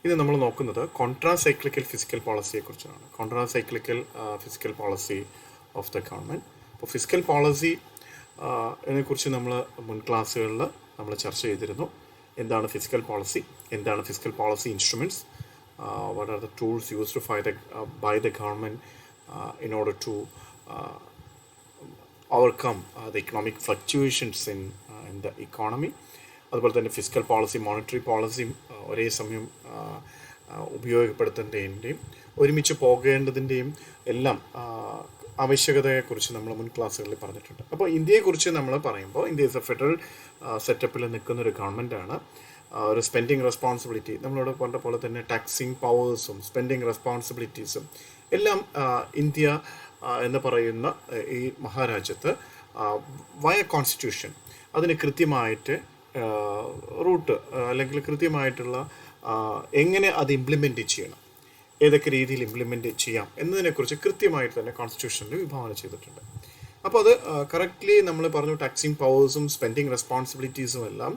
ഇത് നമ്മൾ നോക്കുന്നത് കോൺട്രാ സൈക്ലിക്കൽ ഫിസിക്കൽ പോളിസിയെക്കുറിച്ചാണ്. Contra cyclical fiscal policy of the government. അപ്പോൾ ഫിസിക്കൽ പോളിസി ഇതിനെക്കുറിച്ച് നമ്മൾ മുൻ ക്ലാസ്സുകളിൽ നമ്മൾ ചർച്ച ചെയ്തിരുന്നു. എന്താണ് ഫിസിക്കൽ പോളിസി, എന്താണ് fiscal policy instruments, what are the tools used by the government in order to overcome the economic fluctuations in the economy. അതുപോലെ തന്നെ ഫിസിക്കൽ പോളിസി, മോണിറ്ററി പോളിസിയും ഒരേ സമയം ഉപയോഗപ്പെടുത്തേണ്ടതിൻ്റെയും ഒരുമിച്ച് പോകേണ്ടതിൻ്റെയും എല്ലാം ആവശ്യകതയെക്കുറിച്ച് നമ്മൾ മുൻ ക്ലാസ്സുകളിൽ പറഞ്ഞിട്ടുണ്ട്. അപ്പോൾ ഇന്ത്യയെക്കുറിച്ച് നമ്മൾ പറയുമ്പോൾ ഇന്ത്യ ഇസ് എ ഫെഡറൽ സെറ്റപ്പിൽ നിൽക്കുന്നൊരു ഗവൺമെൻറ്റാണ്. ഒരു സ്പെൻഡിങ് റെസ്പോൺസിബിലിറ്റി, നമ്മളോട് പറഞ്ഞ പോലെ തന്നെ ടാക്സിങ് പവേഴ്സും സ്പെൻഡിങ് റെസ്പോൺസിബിലിറ്റീസും എല്ലാം ഇന്ത്യ എന്ന് പറയുന്ന ഈ മഹാരാജ്യത്ത് വയ കോൺസ്റ്റിറ്റ്യൂഷൻ അതിന് കൃത്യമായിട്ട് റൂട്ട് അല്ലെങ്കിൽ കൃത്യമായിട്ടുള്ള എങ്ങനെ അത് ഇംപ്ലിമെൻറ്റ് ചെയ്യണം, ഏതൊക്കെ രീതിയിൽ ഇംപ്ലിമെൻറ്റ് ചെയ്യാം എന്നതിനെക്കുറിച്ച് കൃത്യമായിട്ട് തന്നെ കോൺസ്റ്റിറ്റ്യൂഷനിൽ വിഭാവന ചെയ്തിട്ടുണ്ട്. അപ്പോൾ അത് കറക്റ്റ്ലി നമ്മൾ പറഞ്ഞു. ടാക്സിങ് പവേഴ്സും സ്പെൻഡിങ് റെസ്പോൺസിബിലിറ്റീസും എല്ലാം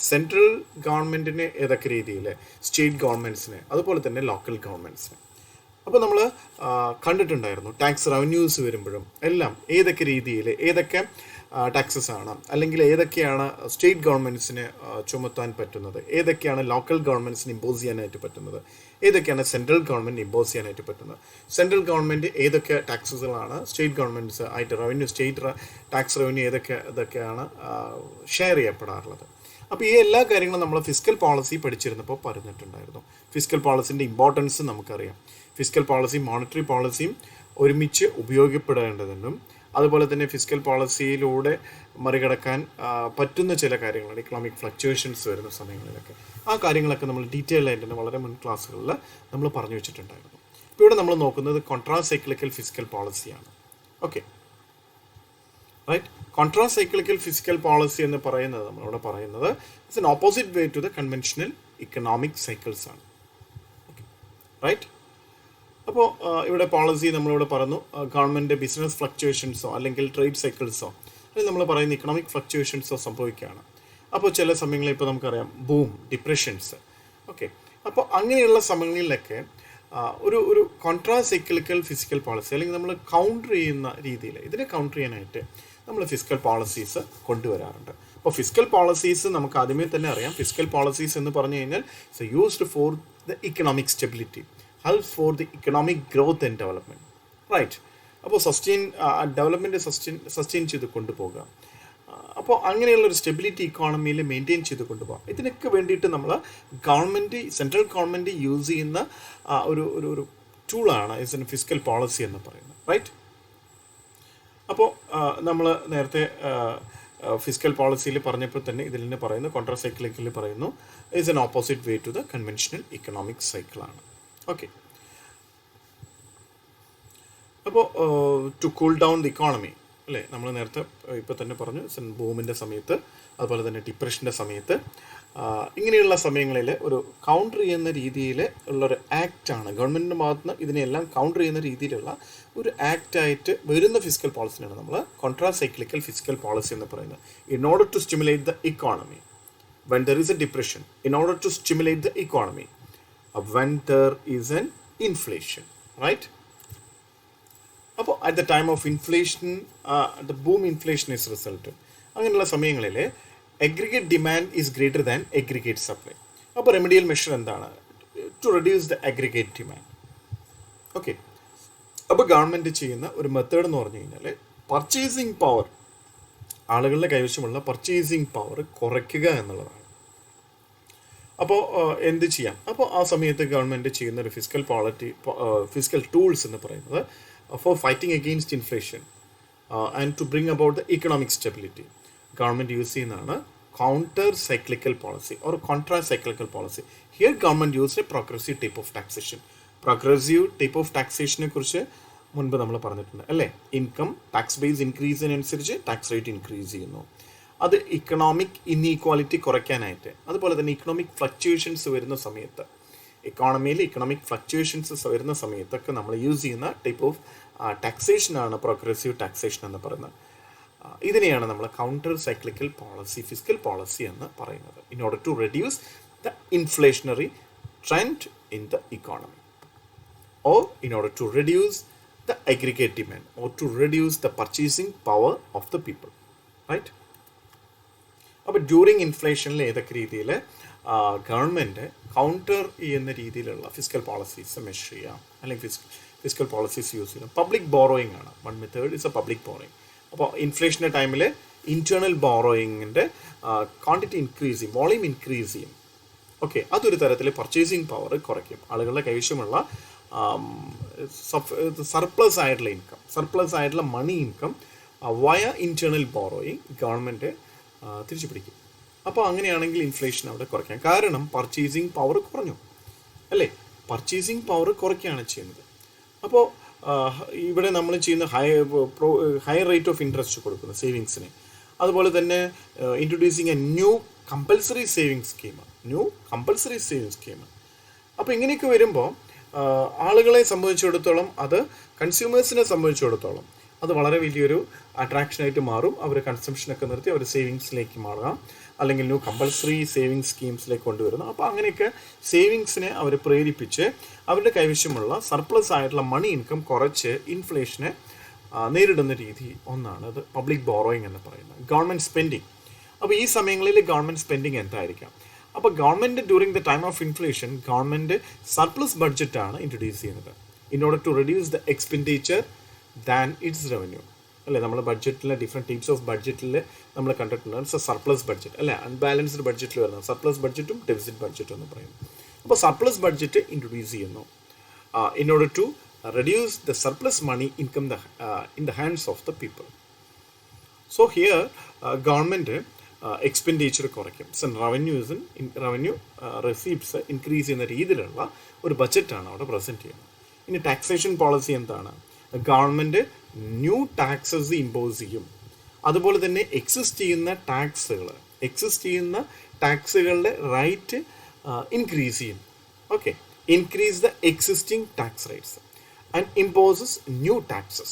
സെൻട്രൽ ഗവൺമെൻറ്റിന് ഏതൊക്കെ രീതിയിൽ, സ്റ്റേറ്റ് ഗവൺമെൻറ്റ്സിന്, അതുപോലെ തന്നെ ലോക്കൽ ഗവൺമെൻറ്റ്സിന്. അപ്പോൾ നമ്മൾ കണ്ടിട്ടുണ്ടായിരുന്നു ടാക്സ് റവന്യൂസ് വരുമ്പോഴും എല്ലാം ഏതൊക്കെ രീതിയിൽ ഏതൊക്കെ ടാക്സസ് ആണ്, അല്ലെങ്കിൽ ഏതൊക്കെയാണ് സ്റ്റേറ്റ് ഗവൺമെൻറ്റ്സിന് ചുമത്താൻ പറ്റുന്നത്, ഏതൊക്കെയാണ് ലോക്കൽ ഗവൺമെൻറ്റ്സിന് ഇമ്പോസ് ചെയ്യാനായിട്ട് പറ്റുന്നത്, ഏതൊക്കെയാണ് സെൻട്രൽ ഗവൺമെൻറ് ഇമ്പോസ് ചെയ്യാനായിട്ട് പറ്റുന്നത്, സെൻട്രൽ ഗവൺമെൻറ് ഏതൊക്കെ ടാക്സസുകളാണ് സ്റ്റേറ്റ് ഗവൺമെൻറ്റ്സ് ആയിട്ട് റവന്യൂ, സ്റ്റേറ്റ് ടാക്സ് റവന്യൂ ഇതൊക്കെയാണ് ഷെയർ ചെയ്യപ്പെടാറുള്ളത്. അപ്പോൾ ഈ എല്ലാ കാര്യങ്ങളും നമ്മൾ ഫിസിക്കൽ പോളിസി പഠിച്ചിരുന്നപ്പോൾ പറഞ്ഞിട്ടുണ്ടായിരുന്നു. ഫിസിക്കൽ പോളിസിൻ്റെ ഇമ്പോർട്ടൻസ് നമുക്കറിയാം. ഫിസിക്കൽ പോളിസിയും മോണിറ്ററി പോളിസിയും ഒരുമിച്ച് ഉപയോഗപ്പെടേണ്ടതെന്നും അതുപോലെ തന്നെ ഫിസിക്കൽ പോളിസിയിലൂടെ മറികടക്കാൻ പറ്റുന്ന ചില കാര്യങ്ങളുണ്ട്, ഇക്കണോമിക് ഫ്ലക്ച്വേഷൻസ് വരുന്ന സമയങ്ങളിലൊക്കെ. ആ കാര്യങ്ങളൊക്കെ നമ്മൾ ഡീറ്റെയിൽ ആയിട്ട് തന്നെ വളരെ മുൻ ക്ലാസ്സുകളിൽ നമ്മൾ പറഞ്ഞു വെച്ചിട്ടുണ്ടായിരുന്നു. ഇപ്പോൾ ഇവിടെ നമ്മൾ നോക്കുന്നത് കോൺട്രാ സൈക്ലിക്കൽ ഫിസിക്കൽ പോളിസിയാണ്. Okay, right. Contra cyclical fiscal policy എന്ന് പറയുന്നത് നമ്മളിവിടെ പറയുന്നത് it's an opposite way to the conventional economic cycles ആണ്. Okay, right. അപ്പോൾ ഇവിടെ പോളിസി നമ്മളിവിടെ പറഞ്ഞു ഗവൺമെൻറ് ബിസിനസ് ഫ്ലക്ച്വേഷൻസോ അല്ലെങ്കിൽ ട്രേഡ് സൈക്കിൾസോ അല്ലെങ്കിൽ നമ്മൾ പറയുന്ന ഇക്കണോമിക് ഫ്ലക്ച്വേഷൻസോ സംഭവിക്കുകയാണ്. അപ്പോൾ ചില സമയങ്ങളിൽ ഇപ്പോൾ നമുക്കറിയാം ബൂം, ഡിപ്രഷൻസ്. ഓക്കെ, അപ്പോൾ അങ്ങനെയുള്ള സമയങ്ങളിലൊക്കെ ഒരു കോൺട്രാ സൈക്ലിക്കൽ ഫിസിക്കൽ പോളിസി അല്ലെങ്കിൽ നമ്മൾ കൗണ്ടർ ചെയ്യുന്ന രീതിയിൽ ഇതിനെ കൗണ്ടർ ചെയ്യാനായിട്ട് നമ്മൾ ഫിസിക്കൽ പോളിസീസ് കൊണ്ടുവരാറുണ്ട്. അപ്പോൾ ഫിസിക്കൽ പോളിസീസ് നമുക്ക് ആദ്യമേ തന്നെ അറിയാം. ഫിസിക്കൽ പോളിസീസ് എന്ന് പറഞ്ഞു കഴിഞ്ഞാൽ it's used for the economic stability, helps for the economic growth and development, right? അപ്പോൾ ഡെവലപ്മെൻറ്റ് സസ്റ്റെയിൻ ചെയ്ത് കൊണ്ടുപോകുക. അപ്പോൾ അങ്ങനെയുള്ളൊരു സ്റ്റെബിലിറ്റി ഇക്കോണമിയിൽ മെയിൻറ്റെയിൻ ചെയ്ത് കൊണ്ടുപോകാം. ഇതിനൊക്കെ വേണ്ടിയിട്ട് നമ്മൾ ഗവൺമെൻറ്, സെൻട്രൽ ഗവൺമെൻറ് യൂസ് ചെയ്യുന്ന ഒരു ടൂളാണ് ഫിസിക്കൽ പോളിസി എന്ന് പറയുന്നത്, റൈറ്റ്? അപ്പോൾ നമ്മൾ നേരത്തെ ഫിസിക്കൽ പോളിസിയിൽ പറഞ്ഞപ്പോൾ തന്നെ ഇതിൽ നിന്ന് പറയുന്നു, കോൺട്രാ സൈക്ലിക്കൽ പറയുന്നു is an opposite way to the conventional economic സൈക്കിളാണ്. ഓക്കെ, അപ്പോൾ to cool down the economy അല്ലേ, നമ്മൾ നേരത്തെ ഇപ്പോൾ തന്നെ പറഞ്ഞു ബൂമിൻ്റെ സമയത്ത് അതുപോലെ തന്നെ ഡിപ്രഷൻ്റെ സമയത്ത് ഇങ്ങനെയുള്ള സമയങ്ങളിൽ ഒരു കൗണ്ടർ ചെയ്യുന്ന രീതിയിൽ ഉള്ളൊരു ആക്റ്റാണ് ഗവൺമെൻറ്റിൻ്റെ ഭാഗത്ത് നിന്ന്. ഇതിനെല്ലാം കൗണ്ടർ ചെയ്യുന്ന രീതിയിലുള്ള ഒരു ആക്റ്റായിട്ട് വരുന്ന ഫിസിക്കൽ പോളിസിയാണ് നമ്മൾ കോൺട്രാ സൈക്ലിക്കൽ ഫിസിക്കൽ പോളിസി എന്ന് പറയുന്നത്. In order to stimulate the economy when there is a depression, in order to stimulate the economy, when there is an inflation, right? അപ്പോൾ at the time of inflation, the boom inflation is resulted. അങ്ങനെയുള്ള സമയങ്ങളിൽ aggregate demand is greater than aggregate supply. അപ്പോൾ remedial measure എന്താണ്? To reduce the aggregate demand. Okay, അപ്പോൾ government ചെയ്യുന്ന ഒരു method എന്ന് പറഞ്ഞു കഴിഞ്ഞാൽ പർച്ചേസിങ് പവർ, ആളുകളുടെ കൈവശമുള്ള പർച്ചേസിങ് പവർ കുറയ്ക്കുക എന്നുള്ളതാണ്. അപ്പോൾ എന്ത് ചെയ്യാം? അപ്പോൾ ആ സമയത്ത് ഗവൺമെൻറ് ചെയ്യുന്ന ഒരു ഫിസിക്കൽ ടൂൾസ് എന്ന് പറയുന്നത് for fighting against inflation and to bring about the economic stability government use ചെയ്യുന്നതാണ് counter cyclical policy or contra cyclical policy. Here government use a progressive type of taxation. Progressive type of ടാക്സേഷനെ കുറിച്ച് മുൻപ് നമ്മൾ പറഞ്ഞിട്ടുണ്ട് അല്ലേ. Income tax base increase ചെയ്യുന്നതനുസരിച്ച് tax rate increase ചെയ്യുന്നു. അത് ഇക്കണോമിക് ഇൻഈക്വാലിറ്റി കുറയ്ക്കാനായിട്ട്, അതുപോലെ തന്നെ ഇക്കണോമിക് ഫ്ലക്ച്വേഷൻസ് വരുന്ന സമയത്ത്, ഇക്കോണമിയിൽ ഇക്കണോമിക് ഫ്ലക്ച്വേഷൻസ് വരുന്ന സമയത്തൊക്കെ നമ്മൾ യൂസ് ചെയ്യുന്ന ടൈപ്പ് ഓഫ് ടാക്സേഷനാണ് പ്രോഗ്രസീവ് ടാക്സേഷൻ എന്ന് പറയുന്നത്. ഇതിനെയാണ് നമ്മൾ counter cyclical policy, physical policy എന്ന് പറയുന്നത്. In order to reduce the inflationary trend in the economy, or in order to reduce the aggregate demand, or to reduce the purchasing power of the people, right? അപ്പോൾ during ഇൻഫ്ലേഷനിൽ ഏതൊക്കെ രീതിയിൽ government counter ചെയ്യുന്ന രീതിയിലുള്ള physical policies measure ചെയ്യാം, അല്ലെങ്കിൽ physical policies use ചെയ്യാം. Public borrowing ആണ് one method, is A public borrowing. അപ്പോൾ ഇൻഫ്ലേഷൻ്റെ ടൈമിൽ ഇൻറ്റേർണൽ ബോറോയിങ്ങിൻ്റെ ക്വാണ്ടിറ്റി ഇൻക്രീസ് ചെയ്യും, വോളിയം ഇൻക്രീസ് ചെയ്യും. ഓക്കെ, അതൊരു തരത്തിൽ പർച്ചേസിങ് പവർ കുറയ്ക്കും. ആളുകളുടെ കൈവശമുള്ള സർപ്ലസ് ആയിട്ടുള്ള ഇൻകം, സർപ്ലസ് ആയിട്ടുള്ള മണി ഇൻകം വയ ഇൻറ്റേർണൽ ബോറോയിങ് ഗവൺമെൻറ് തിരിച്ചു പിടിക്കും. അപ്പോൾ അങ്ങനെയാണെങ്കിൽ ഇൻഫ്ലേഷൻ അവിടെ കുറയ്ക്കാം. കാരണം പർച്ചേസിങ് പവർ കുറഞ്ഞു, അല്ലേ? പർച്ചേസിങ് പവർ കുറയ്ക്കുകയാണ് ചെയ്യുന്നത്. അപ്പോൾ ഇവിടെ നമ്മൾ ചെയ്യുന്ന ഹൈ റേറ്റ് ഓഫ് ഇൻട്രസ്റ്റ് കൊടുക്കുന്നു സേവിങ്സിന്. അതുപോലെ തന്നെ introducing A new compulsory savings scheme. അപ്പോൾ ഇങ്ങനെയൊക്കെ വരുമ്പോൾ ആളുകളെ സംബന്ധിച്ചിടത്തോളം, അത് കൺസ്യൂമേഴ്സിനെ സംബന്ധിച്ചിടത്തോളം അത് വളരെ വലിയൊരു അട്രാക്ഷനായിട്ട് മാറും. അവർ കൺസംഷനൊക്കെ നിർത്തി അവർ സേവിങ്സിലേക്ക് മാറാം, അല്ലെങ്കിൽ ന്യൂ കമ്പൽസറി സേവിങ്സ് സ്കീംസിലേക്ക് കൊണ്ടുവരുന്നു. അപ്പോൾ അങ്ങനെയൊക്കെ സേവിങ്സിനെ അവർ പ്രേരിപ്പിച്ച് അവരുടെ കൈവശമുള്ള സർപ്ലസ് ആയിട്ടുള്ള മണി ഇൻകം കുറച്ച് ഇൻഫ്ലേഷനെ നേരിടുന്ന രീതി ഒന്നാണ് അത് പബ്ലിക് ബോറോയിങ് എന്ന് പറയുന്നത്. Government spending. അപ്പോൾ ഈ സമയങ്ങളിൽ ഗവൺമെൻറ് സ്പെൻഡിങ് എന്തായിരിക്കാം? അപ്പോൾ government during the time of inflation government surplus ബഡ്ജറ്റാണ് ഇൻട്രൊഡ്യൂസ് ചെയ്യുന്നത്, in order to reduce the expenditure than its revenue, അല്ലേ? നമ്മൾ ബഡ്ജറ്റിലെ ഡിഫറെൻറ്റ് ടൈപ്സ് ഓഫ് ബഡ്ജറ്റിൽ നമ്മൾ കണ്ടിട്ടുണ്ട് സർപ്ലസ് ബഡ്ജറ്റ്, അല്ലേ? അൺബാലൻസ്ഡ് ബഡ്ജറ്റിൽ വരുന്നത് സർപ്ലസ് ബഡ്ജറ്റും ഡെഫിസിറ്റ് ബഡ്ജറ്റും എന്ന് പറയുന്നു. അപ്പോൾ സർപ്ലസ് ബഡ്ജറ്റ് ഇൻട്രൊഡ്യൂസ് ചെയ്യുന്നു in order to reduce the surplus money income in the hands of the people. So here government expenditure കുറയ്ക്കും. So revenue receipts increase ചെയ്യുന്ന രീതിയിലുള്ള ഒരു ബഡ്ജറ്റാണ് അവിടെ പ്രസൻറ്റ് ചെയ്യുന്നത്. ഇനി ടാക്സേഷൻ പോളിസി എന്താണ്? ഗവൺമെൻറ് ന്യൂ ടാക്സസ് ഇമ്പോസ് ചെയ്യും. അതുപോലെ തന്നെ എക്സിസ്റ്റ് ചെയ്യുന്ന ടാക്സുകളുടെ റൈറ്റ് ഇൻക്രീസ് ചെയ്യും. Okay, increase the existing tax rates and imposes new taxes,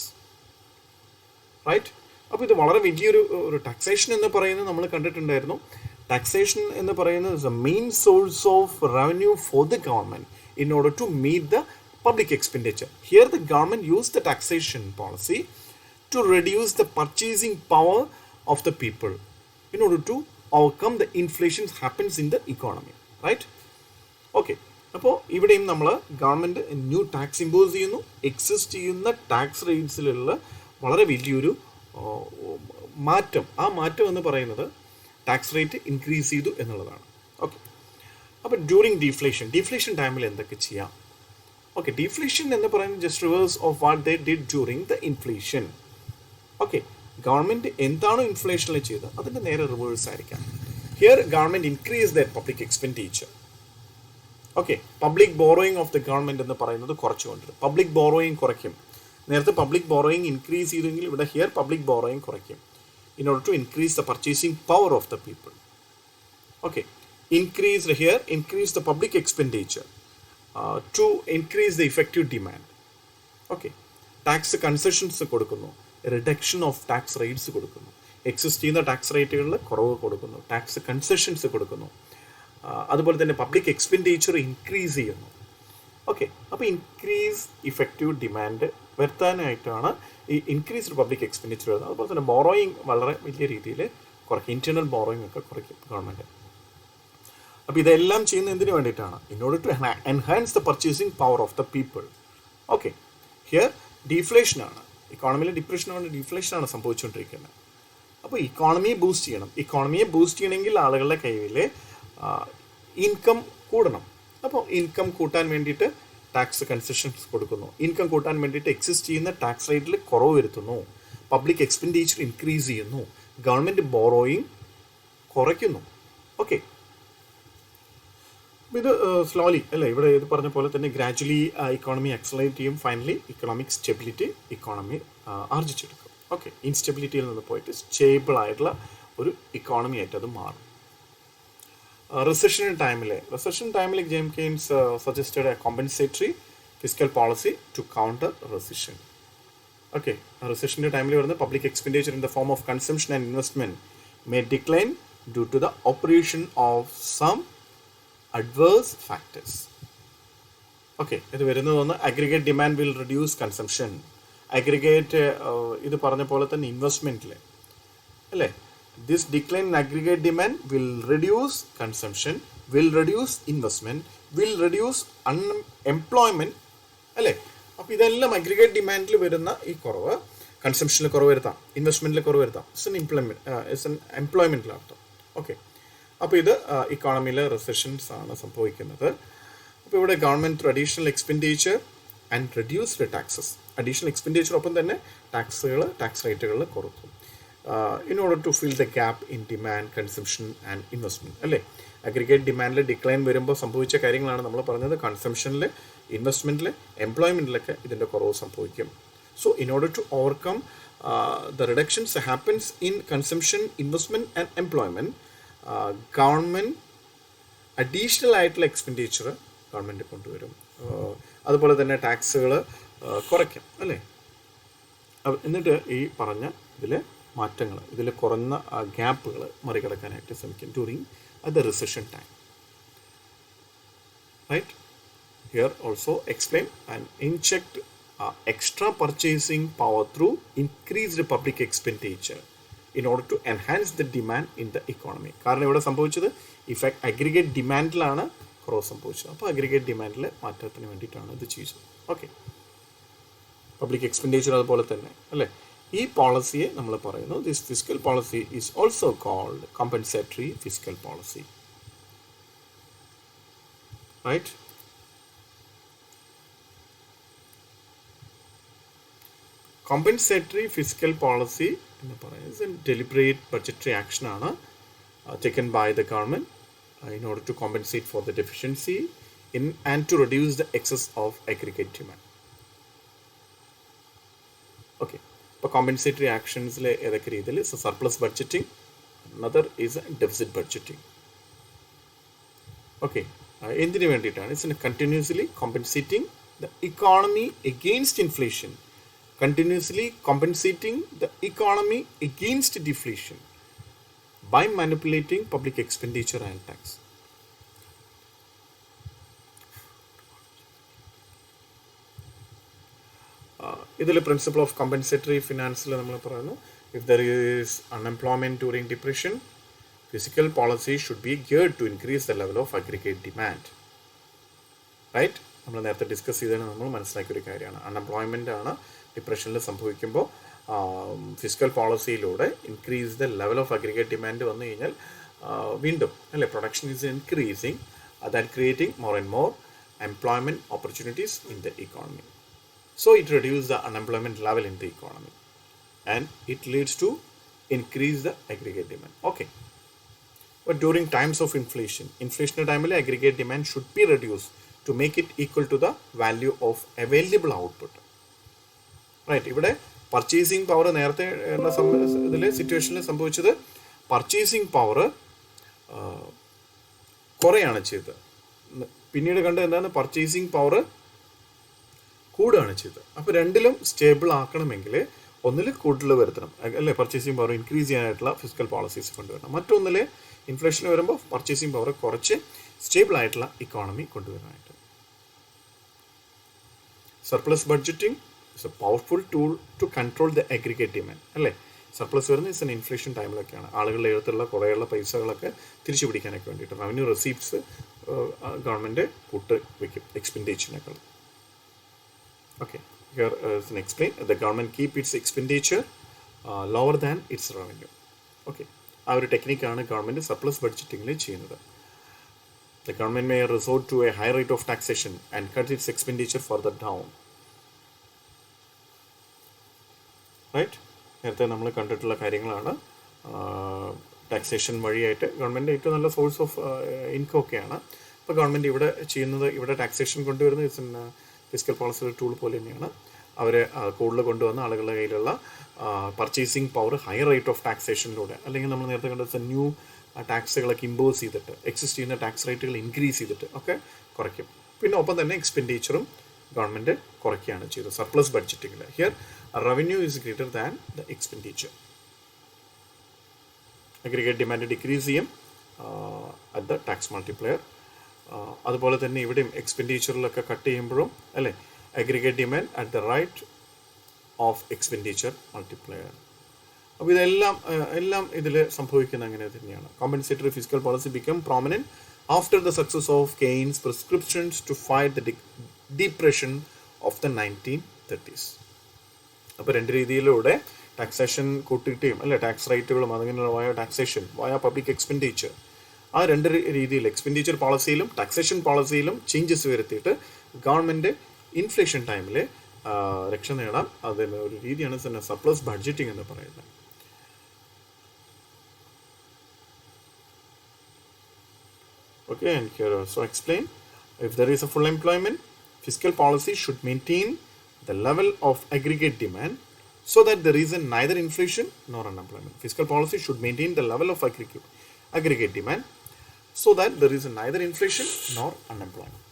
right? അപ്പോൾ ഇത് വളരെ വലിയൊരു ടാക്സേഷൻ എന്ന് പറയുന്നത് നമ്മൾ കണ്ടിട്ടുണ്ടായിരുന്നു. ടാക്സേഷൻ എന്ന് പറയുന്നത് is a main source of revenue for the government in order to meet the public expenditure. Here the government used the taxation policy to reduce the purchasing power of the people in order to overcome the inflation happens in the economy, right? Okay, അപ്പോൾ ഇവിടെയും നമ്മൾ government new tax impose ചെയ്യുന്നു. Exist ചെയ്യുന്ന tax റേറ്റ്സിലുള്ള വളരെ വലിയൊരു മാറ്റം, ആ മാറ്റം എന്ന് പറയുന്നത് ടാക്സ് റേറ്റ് ഇൻക്രീസ് ചെയ്തു എന്നുള്ളതാണ്. ഓക്കെ, അപ്പോൾ ഡ്യൂറിങ് ഡിഫ്ലേഷൻ ടൈമിൽ എന്തൊക്കെ ചെയ്യാം? ഓക്കെ, ഡിഫ്ലേഷൻ എന്ന് പറയുന്നത് just reverse of what they did during the inflation. Okay, government എന്താണോ ഇൻഫ്ലേഷനിൽ ചെയ്തത് അതിൻ്റെ നേരെ റിവേഴ്സ് ആയിരിക്കാം. Here government increase the public expenditure. Okay, public borrowing of the government എന്ന് പറയുന്നത് കുറച്ചുകൊണ്ട് പബ്ലിക് ബോറോയിങ് കുറയ്ക്കും. നേരത്തെ പബ്ലിക് ബോറോയിങ് ഇൻക്രീസ് ചെയ്തെങ്കിൽ ഇവിടെ ഹിയർ പബ്ലിക് ബോറോയിങ് കുറയ്ക്കും in order to increase the purchasing power of the people. Okay, increase the public expenditure to increase the effective demand. Okay, tax concessions കൊടുക്കുന്നു, reduction of tax rates കൊടുക്കുന്നു, exist ചെയ്യുന്ന tax റേറ്റുകളിൽ കുറവ് കൊടുക്കുന്നു, tax concessions കൊടുക്കുന്നു. അതുപോലെ തന്നെ public expenditure increase ചെയ്യുന്നു. ഓക്കെ, അപ്പോൾ ഇൻക്രീസ് ഇഫക്റ്റീവ് ഡിമാൻഡ് വരുത്താനായിട്ടാണ് ഈ ഇൻക്രീസ്ഡ് പബ്ലിക് എക്സ്പെൻഡിച്ചർ വരുന്നത്. അതുപോലെ തന്നെ ബോറോയിങ് വളരെ വലിയ രീതിയിൽ കുറയ്ക്കും, ഇൻറ്റേർണൽ ബോറോയിങ് ഒക്കെ കുറയ്ക്കും ഗവൺമെൻറ്. അപ്പോൾ ഇതെല്ലാം ചെയ്യുന്നത് എന്തിനു വേണ്ടിയിട്ടാണ്? In order to enhance the purchasing power of the people. Okay, here ഡിഫ്ലേഷനാണ്, ഇക്കോണമിയിൽ ഡിഫ്ലേഷനാണ് സംഭവിച്ചുകൊണ്ടിരിക്കുന്നത്. അപ്പോൾ ഇക്കോണമിയെ ബൂസ്റ്റ് ചെയ്യണമെങ്കിൽ ആളുകളുടെ കയ്യിൽ ഇൻകം കൂടണം. അപ്പോൾ ഇൻകം കൂട്ടാൻ വേണ്ടിയിട്ട് ടാക്സ് കൺസെഷൻസ് കൊടുക്കുന്നു, ഇൻകം കൂട്ടാൻ വേണ്ടിയിട്ട് എക്സിസ്റ്റ് ചെയ്യുന്ന ടാക്സ് റേറ്റിൽ കുറവ് വരുത്തുന്നു, പബ്ലിക് എക്സ്പെൻഡിച്ചർ ഇൻക്രീസ് ചെയ്യുന്നു, ഗവൺമെൻറ് ബോറോയിങ് കുറയ്ക്കുന്നു. ഓക്കെ, ഇത് സ്ലോലി അല്ലേ, ഇവിടെ ഇത് പറഞ്ഞ പോലെ തന്നെ ഗ്രാജുവലി ഇക്കോണമി ആക്സലറേറ്റ് ചെയ്യും. ഫൈനലി ഇക്കണോമിക് സ്റ്റെബിലിറ്റി ഇക്കോണമി ആർജിച്ചെടുക്കും. ഓക്കെ, ഇൻസ്റ്റെബിലിറ്റിയിൽ നിന്ന് പോയിട്ട് സ്റ്റേബിൾ ആയിട്ടുള്ള ഒരു ഇക്കോണമി ആയിട്ട് അത് മാറും. Recession ടൈമിൽ James Keynes suggested a compensatory fiscal policy to counter recession. Okay, റിസഷൻ്റെ ടൈമിൽ വരുന്ന public expenditure in the form of consumption and investment may decline due to the operation of some adverse factors. Okay, ഇത് വരുന്നതൊന്ന് aggregate demand will reduce consumption. Aggregate ഇത് പറഞ്ഞ പോലെ തന്നെ ഇൻവെസ്റ്റ്മെൻറ്റിൽ അല്ലേ, this decline in aggregate demand will reduce consumption, will reduce investment, will reduce employment അല്ലേ. അപ്പോൾ ഇതെല്ലാം അഗ്രിഗേറ്റ് ഡിമാൻഡിൽ വരുന്ന ഈ കുറവ് കൺസംഷനിൽ കുറവ് വരുത്താം, ഇൻവെസ്റ്റ്മെൻറ്റിൽ കുറവ് വരുത്താം. It's an എംപ്ലോയ്മെൻറ്റിലർത്ഥം. ഓക്കെ, അപ്പോൾ ഇത് ഇക്കോണമിയിലെ റിസഷൻസ് ആണ് സംഭവിക്കുന്നത്. അപ്പോൾ ഇവിടെ government through additional expenditure and reduced taxes, additional എക്സ്പെൻഡിച്ചറൊപ്പം തന്നെ ടാക്സ് റേറ്റുകൾ കുറക്കും. In order to fill the gap in demand, consumption and investment അല്ലേ. അഗ്രിഗേറ്റ് ഡിമാൻഡിൽ ഡിക്ലൈൻ വരുമ്പോൾ സംഭവിച്ച കാര്യങ്ങളാണ് നമ്മൾ പറഞ്ഞത്. കൺസംഷനിൽ, ഇൻവെസ്റ്റ്മെൻറ്റിൽ, എംപ്ലോയ്മെൻറ്റിലൊക്കെ ഇതിൻ്റെ കുറവ് സംഭവിക്കും. So in order to overcome the reductions happens in consumption, investment and employment, government additional ആയിട്ടുള്ള എക്സ്പെൻഡിച്ചർ ഗവൺമെൻറ് കൊണ്ടുവരും. അതുപോലെ തന്നെ ടാക്സുകൾ കുറയ്ക്കും അല്ലേ. എന്നിട്ട് ഈ പറഞ്ഞ ഇതിലെ മാറ്റങ്ങൾ, ഇതിൽ കുറഞ്ഞ ഗ്യാപ്പുകൾ മറികടക്കാനായിട്ട് ശ്രമിക്കും during the recession time. Right, here also explain and inject extra purchasing power through increased public expenditure in order to enhance the demand in the economy. കാരണം ഇവിടെ സംഭവിച്ചത് ഇഫക്റ്റ് അഗ്രിഗേറ്റ് ഡിമാൻഡിലാണ് കുറവ് സംഭവിച്ചത്. അപ്പോൾ അഗ്രിഗേറ്റ് ഡിമാൻഡിൽ മാറ്റത്തിന് വേണ്ടിയിട്ടാണ് ഇത് ചെയ്തത്. ഓക്കെ, പബ്ലിക് എക്സ്പെൻഡിച്ചർ അതുപോലെ തന്നെ അല്ലേ. ഈ പോളിസിയെ നമ്മൾ പറയുന്നു, this fiscal policy is also called compensatory fiscal policy. Right, compensatory fiscal policy എന്ന് പറയുന്നത് ഡെലിബറേറ്റ് ബഡ്ജറ്ററി ആക്ഷനാണ് taken by the government in order to compensate for the deficiency in and to reduce the excess of aggregate demand. Okay, അപ്പോൾ compensatory ആക്ഷൻസിൽ ഏതൊക്കെ രീതിയിൽ surplus budgeting, another is deficit budgeting. Okay, എന്തിനു വേണ്ടിയിട്ടാണ്? It's continuously compensating the economy against inflation, continuously compensating the economy against deflation by manipulating public expenditure and tax. ഇതിൽ principle of compensatory ഫിനാൻസിൽ നമ്മൾ പറയുന്നു, if there is unemployment during depression, physical policy should be geared to increase the level of aggregate demand. Right, നമ്മൾ നേരത്തെ discuss ചെയ്തതിന് നമ്മൾ മനസ്സിലാക്കിയ ഒരു കാര്യമാണ്. അൺഎംപ്ലോയ്മെൻ്റ് ആണ് ഡിപ്രഷനിൽ സംഭവിക്കുമ്പോൾ ഫിസ്ക്കൽ പോളിസിയിലൂടെ increase the level of aggregate demand വന്നു കഴിഞ്ഞാൽ വീണ്ടും അല്ലേ production is increasing, that creating more and more employment opportunities in the economy. So it reduces the unemployment level in the economy and it leads to increase the aggregate demand. Okay, but during times of inflationary time aggregate demand should be reduced to make it equal to the value of available output. Right, ഇവിടെ purchasing power നേരത്തെ ഇതിൽ സിറ്റുവേഷനിൽ സംഭവിച്ചത് purchasing power കുറയാണ് ചെയ്തത്. പിന്നീട് കണ്ടത് എന്താണ്? Purchasing power കൂടുകയാണ് ചെയ്തത്. അപ്പോൾ രണ്ടിലും സ്റ്റേബിൾ ആക്കണമെങ്കിൽ ഒന്നിൽ കൂടുതൽ വരുത്തണം അല്ലേ, പർച്ചേസിങ് പവർ ഇൻക്രീസ് ചെയ്യാനായിട്ടുള്ള ഫിസ്ക്കൽ പോളിസീസ് കൊണ്ടുവരണം. മറ്റൊന്നിൽ ഇൻഫ്ലേഷൻ വരുമ്പോൾ പർച്ചേസിങ് പവർ കുറച്ച് സ്റ്റേബിൾ ആയിട്ടുള്ള ഇക്കോണമി കൊണ്ടുവരാനായിട്ട്. Surplus budgeting it's a powerful tool to control the aggregate demand അല്ലേ. സർപ്ലസ് വരുന്നത് ഇറ്റ്സ് എൻ ഇൻഫ്ലേഷൻ ടൈമിലൊക്കെയാണ് ആളുകളുടെ എഴുത്തുള്ള കുറേയുള്ള പൈസകളൊക്കെ തിരിച്ചു പിടിക്കാനൊക്കെ വേണ്ടിയിട്ട് റവന്യൂ റെസീപ്റ്റ്സ് ഗവൺമെൻറ് കൂട്ട് വയ്ക്കും എക്സ്പെൻഡിച്ചറിനേക്കാൾ. Okay, here is an explain. The government keep its expenditure lower than its revenue. Okay, ആ ഒരു ടെക്നിക്കാണ് ഗവൺമെൻറ് സർപ്ലസ് ബഡ്ജറ്റിങ്ങിൽ ചെയ്യുന്നത്. The government may resort to a high rate of taxation and cut its expenditure further down. Right? നേരത്തെ നമ്മൾ കണ്ടിട്ടുള്ള കാര്യങ്ങളാണ്. Taxation വഴിയായിട്ട് government ഏറ്റവും നല്ല സോഴ്സ് ഓഫ് ഇൻകം ഒക്കെയാണ്. അപ്പോൾ ഗവൺമെൻറ് ഇവിടെ ചെയ്യുന്നത്, ഇവിടെ ടാക്സേഷൻ കൊണ്ടുവരുന്നത് ഇറ്റ്സ് ഫിസ്ക്കൽ പോളിസി ടൂൾ പോലെ തന്നെയാണ്. അവർ കൂടുതൽ കൊണ്ടുവന്ന ആളുകളുടെ കയ്യിലുള്ള purchasing power higher rate of ടാക്സേഷനിലൂടെ, അല്ലെങ്കിൽ നമ്മൾ നേരത്തെ കണ്ടത് ന്യൂ ടാക്സുകളൊക്കെ ഇമ്പോസ് ചെയ്തിട്ട് എക്സിസ്റ്റ് ചെയ്യുന്ന ടാക്സ് റേറ്റുകൾ ഇൻക്രീസ് ചെയ്തിട്ട് ഒക്കെ കുറയ്ക്കും. പിന്നെ ഒപ്പം തന്നെ എക്സ്പെൻഡിച്ചറും ഗവൺമെൻറ് കുറയ്ക്കുകയാണ് ചെയ്തത് സർപ്ലസ് ബഡ്ജറ്റിങ്ങിൽ. Here revenue is greater than the expenditure. Aggregate demand decrease ചെയ്യും അറ്റ് ദ ടാക്സ് മൾട്ടിപ്ലയർ. അതുപോലെ തന്നെ ഇവിടെയും എക്സ്പെൻഡിച്ചറിലൊക്കെ കട്ട് ചെയ്യുമ്പോഴും അല്ലേ aggregate demand at the right of expenditure multiplier. അപ്പോൾ എല്ലാം ഇതിൽ സംഭവിക്കുന്ന അങ്ങനെ തന്നെയാണ്. Compensatory physical policy become prominent after the success of Keynes prescriptions to fight the depression of the 1930s. അപ്പോൾ രണ്ട് രീതിയിലൂടെ ടാക്സേഷൻ കൂട്ടിയിട്ടും അല്ലെ ടാക്സ് റേറ്റുകളും അതിനുള്ള വയ ടാക്സേഷൻ വയ പബ്ലിക് എക്സ്പെൻഡിച്ചർ, ആ രണ്ട് രീതിയിൽ എക്സ്പെൻഡിച്ചർ പോളിസിയിലും ടാക്സേഷൻ പോളിസിയിലും ചേഞ്ചസ് വരുത്തിയിട്ട് ഗവൺമെൻറ് ഇൻഫ്ലേഷൻ ടൈമിൽ രക്ഷ നേടാം. അതിന് ഒരു രീതിയാണ് തന്നെ സർപ്ലസ് ബഡ്ജറ്റിംഗ് എന്ന് പറയുന്നത്. Okay, and here also explain, if there is a full employment, fiscal policy should maintain the level of aggregate demand so that there is neither inflation nor unemployment. Fiscal policy should maintain the level of aggregate demand so that there is neither inflation nor unemployment.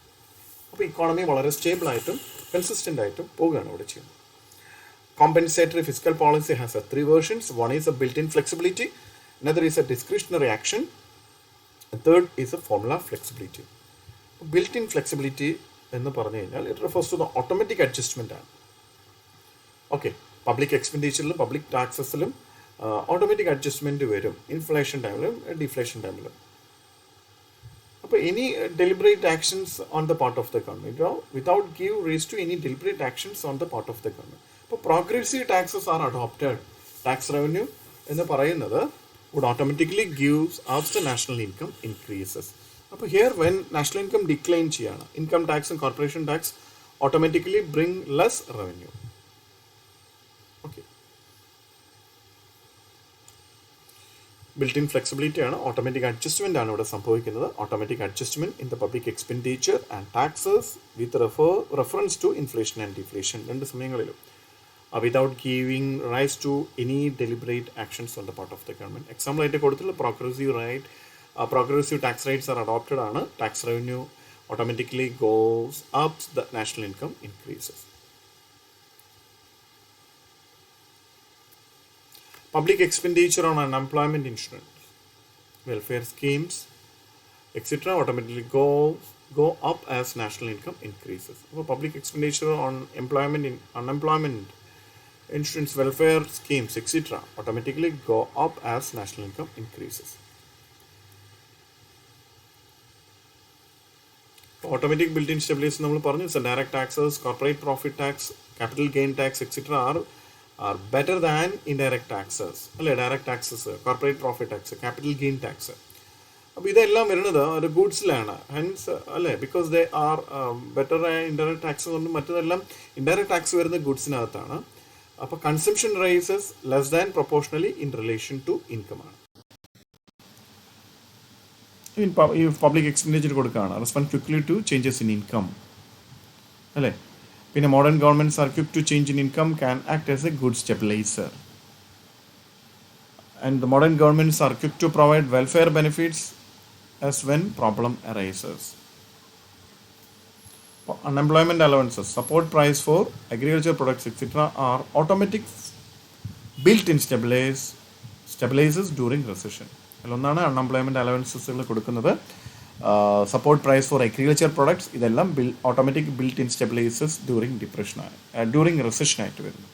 അപ്പോൾ economy വളരെ stable ആയിട്ടും consistent ആയിട്ടും പോവുകയാണ് ഇവിടെ ചെയ്യുന്നത്. Compensatory fiscal policy has three versions. One is a built-in flexibility, another is a discretionary action, and third is a formula flexibility. Built-in flexibility എന്ന് പറഞ്ഞു കഴിഞ്ഞാൽ it refers to the automatic adjustment ആണ്. Okay, public എക്സ്പെൻഡിച്ചറിലും public ടാക്സസിലും automatic adjustment വരും, inflation ടൈമിലും deflation ടൈമിലും. അപ്പോൾ any deliberate actions on the part of the government without give raise to any deliberate actions on the part of the government. അപ്പോൾ progressive taxes are adopted. Tax revenue എന്ന് പറയുന്നത് would automatically gives as the national income increases. അപ്പോൾ here when national income decline ചെയ്യാണ്, income tax and corporation tax automatically bring less revenue. Okay, built-in flexibility ആണ്, automatic adjustment ആണ് ഇവിടെ സംഭവിക്കുന്നത്. Automatic adjustment in the public expenditure and taxes with reference to inflation and deflation രണ്ട് സമയങ്ങളിലും. Without giving rise to any deliberate actions on the part of the government. Example ആയിട്ട് കൊടുത്തുള്ള progressive tax rates are adopted ആണ്. Tax revenue automatically goes up, the national income increases. Public expenditure on unemployment insurance, welfare schemes, etc. automatically go up as national income increases. Public expenditure on unemployment insurance, welfare schemes, etc. automatically go up as national income increases. Automatic built-in stabilization നമ്മൾ പറഞ്ഞു. So direct taxes, corporate profit tax, capital gain tax, etc. are better than indirect taxes. അല്ലേ, direct taxes, corporate profit tax, capital gain tax. അപ്പോൾ ഇതെല്ലാം വരുന്നത് ഒരു ഗുഡ്സിലാണ്. Hence അല്ലേ, because they are better. Indirect tax കൊണ്ട് മറ്റതെല്ലാം ഇൻഡയറക്റ്റ് ടാക്സ് വരുന്ന ഗുഡ്സിനകത്താണ്. അപ്പോൾ consumption rises less than proportionally in relation to income ആണ്. ഈ പബ്ലിക് എക്സ്പെൻഡിച്ചർ കൊടുക്കുകയാണ്, respond quickly to changes in income അല്ലേ. പിന്നെ modern governments are quick to change in income can act as a good stabiliser. And the modern governments are quick to provide welfare benefits as when problem arises. Unemployment allowances, support price for agriculture products, etc. are automatic built-in stabilizers during recession. അതിലൊന്നാണ് unemployment അലവൻസസുകൾ കൊടുക്കുന്നത്. Support price for agriculture products, ഇതെല്ലാം automatic built in stabilizers during recession ആയിട്ട് വരുന്നു.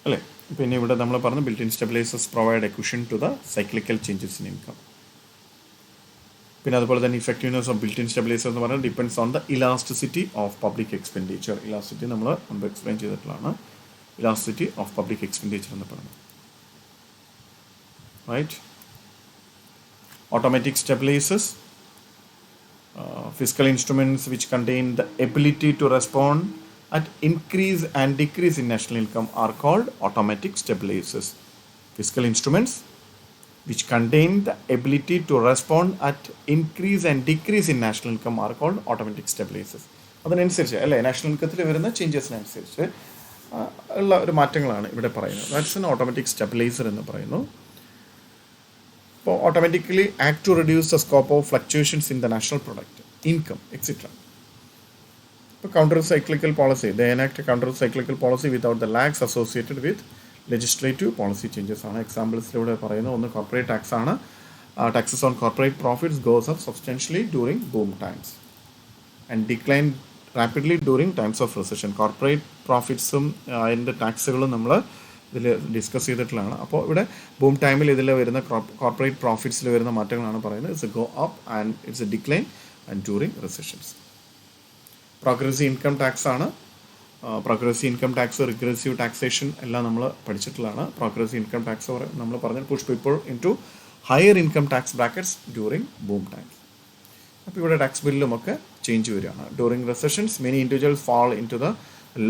അല്ലേ, പിന്നെ ഇവിടെ നമ്മൾ പറഞ്ഞു built in stabilizers provide a cushion to the cyclical changes in income. പിന്നെ അതുപോലെ തന്നെ effectiveness of built in stabilizer എന്ന് പറഞ്ഞാൽ depends on the elasticity of public expenditure. Elasticity നമ്മൾ മുമ്പ് എക്സ്പ്ലെയിൻ ചെയ്തിട്ടുള്ളതാണ്. ഇലാസ്റ്റിസിറ്റി ഓഫ് പബ്ലിക് എക്സ്പെൻഡിച്ചർ എന്ന് പറയുന്നത്. Right, automatic stabilizers, fiscal instruments which contain the ability to respond at increase and decrease in national income are called automatic stabilizers. Fiscal instruments which contain the ability to respond at increase and decrease in national income are called automatic stabilizers. അതിനനുസരിച്ച് അല്ലേ, national ഇൻകത്തിൽ വരുന്ന ചേഞ്ചസിനനുസരിച്ച് ഉള്ള ഒരു മാറ്റങ്ങളാണ് ഇവിടെ പറയുന്നത്. That's an automatic stabiliser എന്ന് പറയുന്നു. അപ്പോൾ automatically act two reduce the scope of fluctuations in the national product, income, etcetera. Counter-cyclical policy. They enact a counter-cyclical policy without the lags associated with legislative policy changes. Examples പറയുന്ന ഒന്ന് corporate tax ആണ്. Taxes on corporate profits goes up substantially during boom times and decline rapidly during times of recession. Corporate profitsum അതിൻ്റെ ടാക്സുകളും നമ്മൾ ഇതിൽ discuss ചെയ്തിട്ടുള്ളതാണ്. അപ്പോൾ ഇവിടെ boom ടൈമിൽ ഇതിൽ വരുന്ന കോർപ്പറേറ്റ് പ്രോഫിറ്റ്സിൽ വരുന്ന മാറ്റങ്ങളാണ് പറയുന്നത്. It's a go up and it's a decline and during recessions. Progressive income tax ആണ്. Progressive income tax, regressive taxation എല്ലാം നമ്മൾ പഠിച്ചിട്ടുള്ളതാണ്. പ്രോഗ്രസീവ് ഇൻകം ടാക്സ് നമ്മൾ പറഞ്ഞ push people into higher income tax brackets during boom times. അപ്പോൾ ഇവിടെ tax ബില്ലുമൊക്കെ change വരികയാണ്. During recessions many individuals fall into the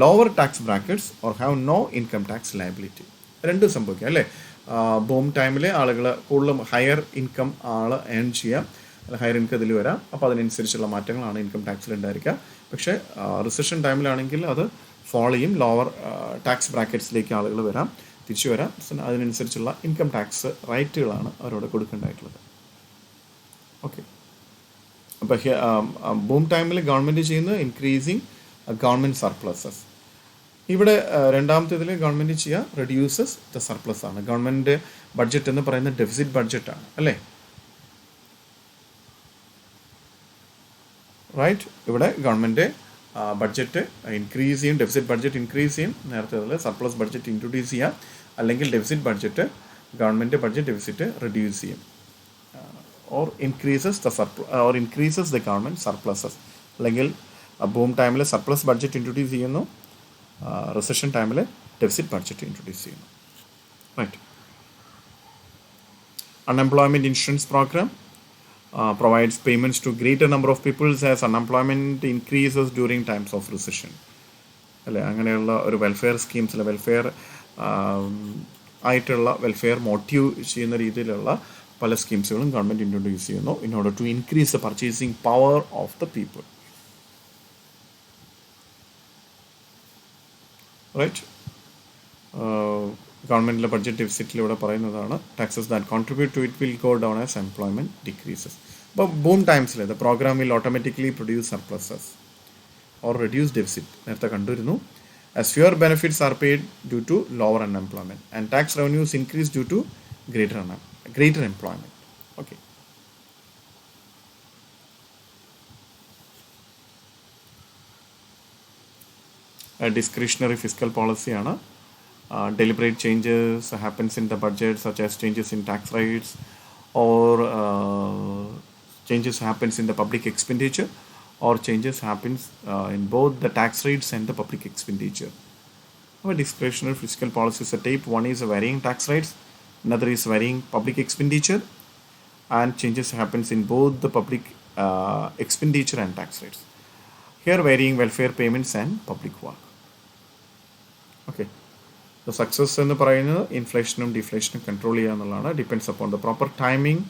lower tax brackets or have no income tax liability. രണ്ടും സംഭവിക്കാം അല്ലേ. Boom ടൈമിൽ ആളുകൾ കൂടുതലും ഹയർ ഇൻകം ഏൺ ചെയ്യാം, ഹയർ ഇൻകം ഇതിൽ വരാം. അപ്പോൾ അതിനനുസരിച്ചുള്ള മാറ്റങ്ങളാണ് ഇൻകം ടാക്സിൽ ഉണ്ടായിരിക്കുക. പക്ഷേ റിസഷൻ ടൈമിലാണെങ്കിൽ അത് ഫോൾ ചെയ്യും, ലോവർ ടാക്സ് ബ്രാക്കറ്റ്സിലേക്ക് ആളുകൾ വരാം, തിരിച്ചു വരാം. അതിനനുസരിച്ചുള്ള ഇൻകം ടാക്സ് റൈറ്റുകളാണ് അവരോട് കൊടുക്കേണ്ടതായിട്ടുള്ളത്. ഓക്കെ. അപ്പോൾ ബൂം ടൈമിൽ ഗവൺമെൻറ് ചെയ്യുന്നത് ഇൻക്രീസിങ് ഗവൺമെൻറ് സർപ്ലസസ്. ഇവിടെ രണ്ടാമത്തേതിൽ ഗവൺമെൻറ് ചെയ്യുക റെഡ്യൂസസ് ദ സർപ്ലസ് ആണ്. ഗവൺമെൻറ് ബഡ്ജറ്റ് എന്ന് പറയുന്നത് ഡെഫിസിറ്റ് ബഡ്ജറ്റാണ് അല്ലേ. റൈറ്റ്. ഇവിടെ ഗവൺമെൻറ് ബഡ്ജറ്റ് ഇൻക്രീസ് ചെയ്യും, ഡെഫിസിറ്റ് ബഡ്ജറ്റ് ഇൻക്രീസ് ചെയ്യും. നേരത്തെ സർപ്ലസ് ബഡ്ജറ്റ് ഇൻട്രൊഡ്യൂസ് ചെയ്യാം, അല്ലെങ്കിൽ deficit budget government budget deficit reduce ചെയ്യും. Or increases the government surpluses. അല്ലെങ്കിൽ ബൂം ടൈമിൽ സർപ്ലസ് ബഡ്ജറ്റ് ഇൻട്രൊഡ്യൂസ് ചെയ്യുന്നു, റിസഷൻ ടൈമിൽ ഡെഫിസിറ്റ് ബഡ്ജറ്റ് ഇൻട്രൊഡ്യൂസ് ചെയ്യുന്നു. Right. Unemployment insurance programme provides payments to greater number of people as unemployment increases during times of recession. അല്ലേ, അങ്ങനെയുള്ള ഒരു welfare സ്കീംസിൽ welfare ആയിട്ടുള്ള വെൽഫെയർ മോട്ടീവ് ചെയ്യുന്ന രീതിയിലുള്ള പല സ്കീംസുകളും ഗവൺമെൻറ് ഇൻട്രൊഡ്യൂസ് ചെയ്യുന്നു in order to increase the purchasing power of the people. Right. ഗവൺമെൻറ്റിലെ ബഡ്ജറ്റ് ഡെഫിസിറ്റിൽ ഇവിടെ പറയുന്നതാണ് taxes that contribute to it will go down as employment decreases. അപ്പോൾ ബൂം ടൈംസിൽ the program will automatically produce surpluses or reduce deficit. നേരത്തെ കണ്ടിരുന്നു. As fewer benefits are paid due to lower unemployment and tax revenues increase due to greater employment. Okay. Discretionary fiscal പോളിസിയാണ്. Deliberate changes happens in the budget, such as changes in tax rates or changes happens in the public expenditure, or changes happens in both the tax rates and the public expenditure. Our discretionary fiscal policy is a type. One is varying tax rates, another is varying public expenditure, and changes happens in both the public expenditure and tax rates. Here varying welfare payments and public work. Okay. The success എന്ന് പറയുന്നത് ഇൻഫ്ലേഷനും ഡിഫ്ലേഷനും control ചെയ്യുക എന്നുള്ളതാണ്. Depends upon the proper timing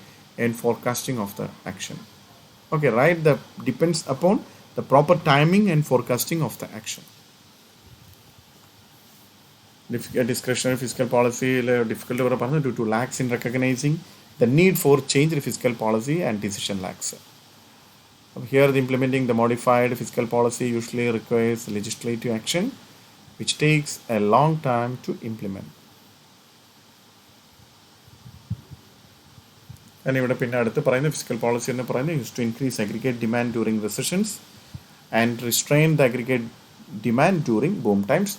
and forecasting of the action. Okay, right. The depends upon the proper timing and forecasting of the action. Discretionary fiscal പോളിസിയിൽ difficulty ഇവിടെ പറഞ്ഞു due to lags in recognising the need for change in fiscal policy and decision lags. Here the implementing the modified fiscal policy usually requires legislative action which takes a long time to implement. And ഇവിടെ പിന്നെ അടുത്ത് പറയുന്ന fiscal policy എന്ന് പറയുന്നത് use to increase aggregate demand during recessions and restrain the aggregate demand during boom times.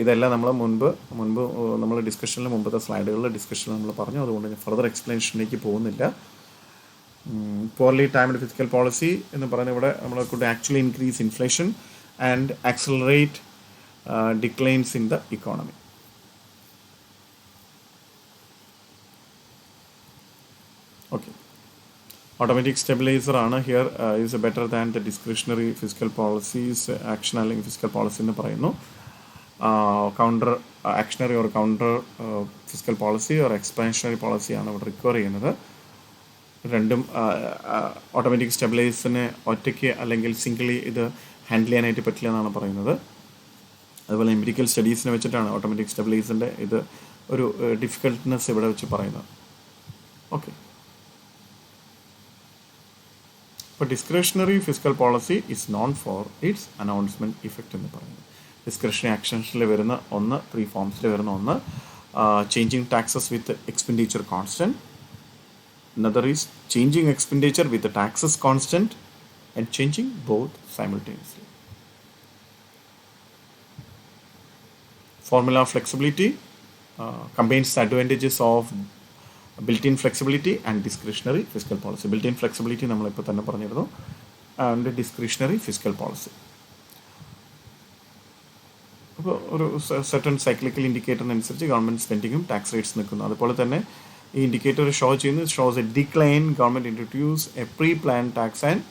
ഇതെല്ലാം നമ്മൾ മുൻപ് നമ്മൾ ഡിസ്കഷനിൽ മുമ്പത്തെ സ്ലൈഡുകളിലെ ഡിസ്കഷനിൽ നമ്മൾ പറഞ്ഞു. അതുകൊണ്ട് ഞാൻ ഫർദർ എക്സ്പ്ലനേഷനിലേക്ക് പോകുന്നില്ല. പോർലി ടൈംഡ് ഫിസ്ക്കൽ പോളിസി എന്ന് പറയുന്നത് ഇവിടെ നമ്മൾ could actually increase inflation and accelerate declines in the economy. Okay. Automatic stabilizer ആണ്. Here is better than the discretionary fiscal policies. Action അല്ലെങ്കിൽ fiscal policy എന്ന് പറയുന്നു. Counter actionary or counter fiscal policy or expansionary policy ആണ് ഇവിടെ require ചെയ്യുന്നത്. രണ്ടും automatic സ്റ്റെബിലൈസറിനെ ഒറ്റയ്ക്ക് അല്ലെങ്കിൽ സിംഗിളി ഇത് ഹാൻഡിൽ ചെയ്യാനായിട്ട് പറ്റില്ല എന്നാണ് പറയുന്നത്. അതുപോലെ എംപിരിക്കൽ സ്റ്റഡീസിനെ വെച്ചിട്ടാണ് ഓട്ടോമാറ്റിക് സ്റ്റെബിലൈസറിൻ്റെ ഇത് ഒരു ഡിഫിക്കൽട്ട്നെസ് ഇവിടെ വെച്ച് പറയുന്നത്. ഓക്കെ. അപ്പോൾ discretionary physical policy is known for it's announcement effect എന്ന് പറയുന്നത്. ഡിസ്ക്രിഷണറി ആക്ഷൻസിൽ വരുന്ന ഒന്ന്, 3 ഫോംസിൽ വരുന്ന ഒന്ന്, changing taxes with expenditure constant. Another is changing expenditure with the taxes constant and changing both simultaneously. Formula flexibility combines the advantages of built-in flexibility and discretionary fiscal policy. Built-in flexibility നമ്മളിപ്പോൾ തന്നെ പറഞ്ഞിരുന്നു, and discretionary fiscal policy. അപ്പോൾ ഒരു certain cyclical indicator അനുസരിച്ച് government സ്പെൻഡിങ്ങും tax rates നിൽക്കുന്നു. അതുപോലെ തന്നെ ഈ indicator shows A decline government introduce A pre plan tax and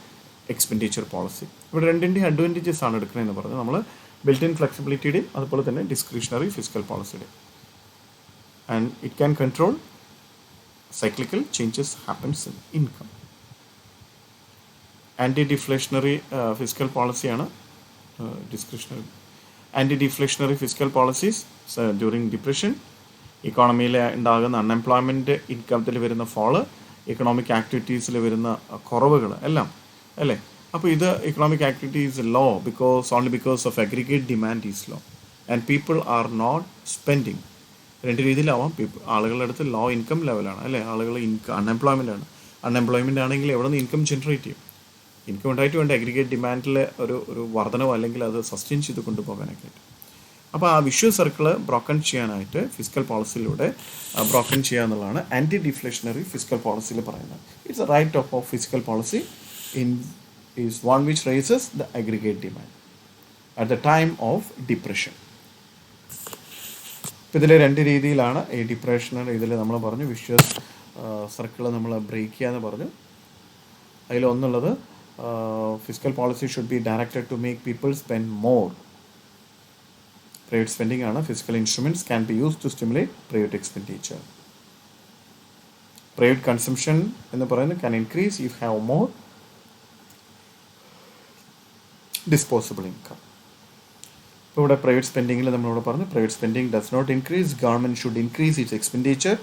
expenditure policy. ഇവിടെ രണ്ടിൻ്റെയും അഡ്വാൻറ്റേജസ് ആണ് എടുക്കണമെന്ന് പറഞ്ഞത് നമ്മൾ, ബിൽറ്റ് ഇൻ ഫ്ലെക്സിബിലിറ്റിയുടെയും അതുപോലെ തന്നെ ഡിസ്ക്രിഷണറി ഫിസിക്കൽ പോളിസിയുടെയും. And it can control cyclical changes happens in income. Anti deflationary physical പോളിസിയാണ് discretionary. Anti deflationary physical policies during depression, ഇക്കോണമിയിൽ ഉണ്ടാകുന്ന അൺഎംപ്ലോയ്മെൻറ്റ്, ഇൻകത്തിൽ വരുന്ന ഫോള്, ഇക്കണോമിക് ആക്ടിവിറ്റീസിൽ വരുന്ന കുറവുകൾ എല്ലാം അല്ലേ. അപ്പോൾ ഇത് economic activity is low only because of aggregate demand is low and people are not spending. രണ്ട് രീതിയിലാവാം. ആളുകളുടെ അടുത്ത് ലോ ഇൻകം ലെവലാണ് അല്ലേ, ആളുകൾ അൺഎംപ്ലോയ്മെൻ്റ് ആണ്. അൺഎംപ്ലോയ്മെൻ്റ് ആണെങ്കിൽ എവിടെ നിന്ന് ഇൻകം ജനറേറ്റ് ചെയ്യും? ഇൻകം ഉണ്ടായിട്ട് വേണ്ട അഗ്രിഗേറ്റ് ഡിമാൻഡിൽ ഒരു വർധനവ് അല്ലെങ്കിൽ അത് സസ്റ്റെയിൻ ചെയ്ത് കൊണ്ടുപോകാനൊക്കെ ആയിട്ട്. അപ്പോൾ ആ വിഷ്വൽ സർക്കിള് ബ്രോക്കൺ ചെയ്യാനായിട്ട് ഫിസിക്കൽ പോളിസിയിലൂടെ ബ്രോക്കൺ ചെയ്യുക എന്നുള്ളതാണ് ആൻറ്റി ഡിഫ്ലേഷണറി ഫിസിക്കൽ പോളിസിയിൽ പറയുന്നത്. It's a right of physical policy is one which rises the aggregate demand at the time of depression. ഇപ്പോൾ ഇതിൽ രണ്ട് രീതിയിലാണ് ഈ ഡിപ്രഷണറി. ഇതിൽ നമ്മൾ പറഞ്ഞു വിഷ്വൽ സർക്കിള് നമ്മൾ ബ്രേക്ക് ചെയ്യാന്ന് പറഞ്ഞു. അതിലൊന്നുള്ളത് physical policy should be directed to make people spend more. Private spending ആണ്. Physical instruments can be use to stimulate private expenditure. Private consumption എന്ന് പറയുന്നത് can increase if have more disposable income. ഇപ്പോൾ ഇവിടെ private സ്പെൻഡിങ്ങിൽ നമ്മളിവിടെ പറഞ്ഞു, private spending does not increase, government should increase its expenditure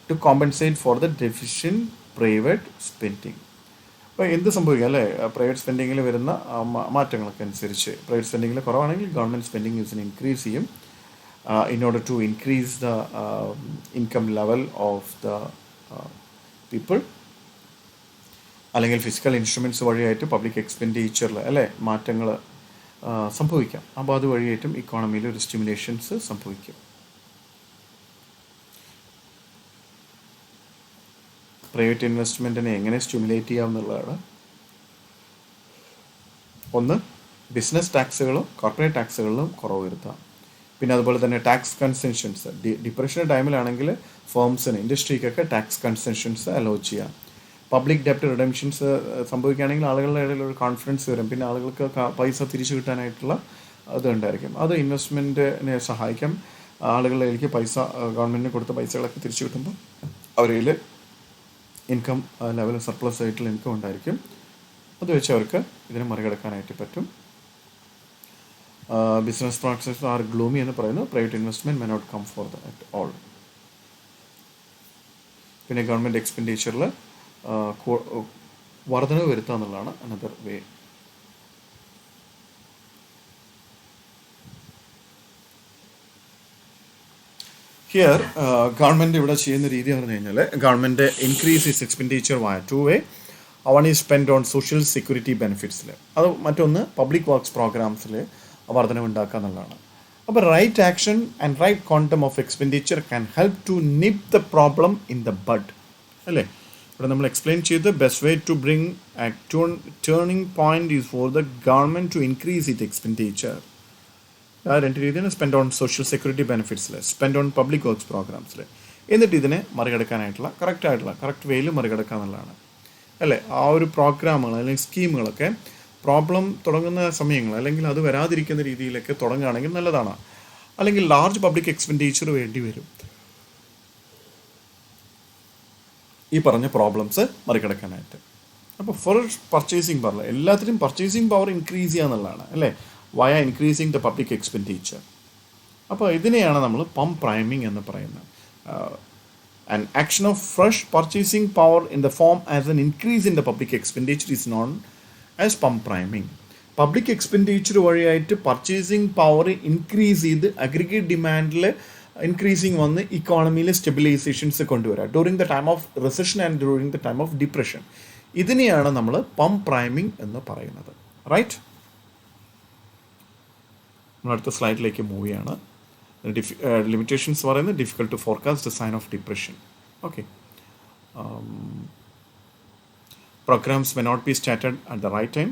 to compensate for the deficient private spending. അപ്പോൾ എന്ത് സംഭവിക്കുക അല്ലേ, പ്രൈവറ്റ് സ്പെൻഡിങ്ങിൽ വരുന്ന മാറ്റങ്ങളൊക്കെ അനുസരിച്ച് പ്രൈവറ്റ് സ്പെൻഡിങ്ങിൽ കുറവാണെങ്കിൽ ഗവൺമെൻറ് സ്പെൻഡിങ് യൂസിന് ഇൻക്രീസ് ചെയ്യും in order to increase the income level of the people. അല്ലെങ്കിൽ ഫിസിക്കൽ ഇൻസ്ട്രുമെൻറ്റ്സ് വഴിയായിട്ട് പബ്ലിക് എക്സ്പെൻഡിച്ചറിൽ അല്ലേ മാറ്റങ്ങൾ സംഭവിക്കാം. അപ്പോൾ അതുവഴിയായിട്ടും ഇക്കോണമിയിൽ ഒരു സ്റ്റിമുലേഷൻസ് സംഭവിക്കും. പ്രൈവറ്റ് ഇൻവെസ്റ്റ്മെൻറ്റിനെ എങ്ങനെ സ്റ്റിമുലേറ്റ് ചെയ്യാമെന്നുള്ളതാണ്. ഒന്ന്, ബിസിനസ് ടാക്സുകളും കോർപ്പറേറ്റ് ടാക്സുകളിലും കുറവ് വരുത്താം. പിന്നെ അതുപോലെ തന്നെ ടാക്സ് കൺസെഷൻസ്, ഡിപ്രഷൻ ടൈമിലാണെങ്കിൽ ഫേംസിന് ഇൻഡസ്ട്രിക്കൊക്കെ ടാക്സ് കൺസെഷൻസ് അലോ ചെയ്യാം. പബ്ലിക് ഡെപ്റ്റ് റിഡംഷൻസ് സംഭവിക്കുകയാണെങ്കിൽ ആളുകളുടെ ഇടയിൽ ഒരു കോൺഫിഡൻസ് വരും, പിന്നെ ആളുകൾക്ക് പൈസ തിരിച്ചു കിട്ടാനായിട്ടുള്ള ഇതുണ്ടായിരിക്കും. അത് ഇൻവെസ്റ്റ്മെൻറ്റിനെ സഹായിക്കാം. ആളുകളിലേക്ക് പൈസ ഗവൺമെൻറ്റിന് കൊടുത്ത പൈസകളൊക്കെ തിരിച്ചു കിട്ടുമ്പോൾ അവരിൽ ഇൻകം ലെവൽ സർപ്ലസ് ആയിട്ടുള്ള ഇൻകം ഉണ്ടായിരിക്കും. അത് വെച്ച് അവർക്ക് ഇതിനെ മറികടക്കാനായിട്ട് പറ്റും. ബിസിനസ് പ്രാക്ടീസസ് ആർ ഗ്ലൂമി എന്ന് പറയുന്നു. Private investment may not come for that all. പിന്നെ ഗവൺമെൻറ് എക്സ്പെൻഡിച്ചറിൽ വർധനവ് വരുത്തുക എന്നുള്ളതാണ് അനദർ വേ. ഹിയർ ഗവൺമെൻറ് ഇവിടെ ചെയ്യുന്ന രീതി എന്ന് പറഞ്ഞു കഴിഞ്ഞാൽ government increase is expenditure via two way. One is spend on social security ബെനിഫിറ്റ്സിൽ, അത് മറ്റൊന്ന് പബ്ലിക് വർക്ക്സ് പ്രോഗ്രാംസിൽ വർധനവ് ഉണ്ടാക്കുക എന്നുള്ളതാണ്. അപ്പോൾ right action and right quantum of expenditure can help to nip the problem in the bud അല്ലേ. ഇവിടെ നമ്മൾ എക്സ്പ്ലെയിൻ ചെയ്ത് best way to bring turning point is for the government to increase it expenditure. ആ രണ്ട് രീതിയാണ്, spend on social security ബെനിഫിറ്റ്സിൽ, spend on public works പ്രോഗ്രാംസിൽ. എന്നിട്ട് ഇതിനെ മറികടക്കാനായിട്ടുള്ള കറക്റ്റ് വേയിൽ മറികടക്കുക എന്നുള്ളതാണ് അല്ലേ. ആ ഒരു പ്രോഗ്രാമുകൾ അല്ലെങ്കിൽ സ്കീമുകളൊക്കെ പ്രോബ്ലം തുടങ്ങുന്ന സമയങ്ങൾ അല്ലെങ്കിൽ അത് വരാതിരിക്കുന്ന രീതിയിലൊക്കെ തുടങ്ങുകയാണെങ്കിൽ നല്ലതാണ്. അല്ലെങ്കിൽ ലാർജ് പബ്ലിക് എക്സ്പെൻഡിച്ചർ വേണ്ടി വരും ഈ പറഞ്ഞ പ്രോബ്ലംസ് മറികടക്കാനായിട്ട്. അപ്പോൾ ഫോർ പർച്ചേസിങ് പവർ, എല്ലാത്തിനും പർച്ചേസിങ് പവർ ഇൻക്രീസ് ചെയ്യുക എന്നുള്ളതാണ് അല്ലേ, വയ ഇൻക്രീസിങ് ദ പബ്ലിക് എക്സ്പെൻഡിച്ചർ. അപ്പോൾ ഇതിനെയാണ് നമ്മൾ പമ്പ് പ്രൈമിങ് എന്ന് പറയുന്നത്. An action of fresh purchasing power in the form as an increase in the public expenditure is known as pump priming. Public expenditure വഴിയായിട്ട് പർച്ചേസിങ് പവർ ഇൻക്രീസ് ചെയ്ത് aggregate ഡിമാൻഡിൽ increasing വന്ന് ഇക്കോണമിയിൽ സ്റ്റെബിലൈസേഷൻസ് കൊണ്ടുവരിക during the time of recession and during the time of depression. ഇതിനെയാണ് നമ്മൾ pump priming എന്ന് പറയുന്നത്. Right, നമ്മൾ അടുത്ത സ്ലൈഡിലേക്ക് മൂവ് ചെയ്യാണ്. ലിമിറ്റേഷൻസ് പറയുന്നത് difficult to forecast the sign of depression. Okay, programs may not be started at the right time.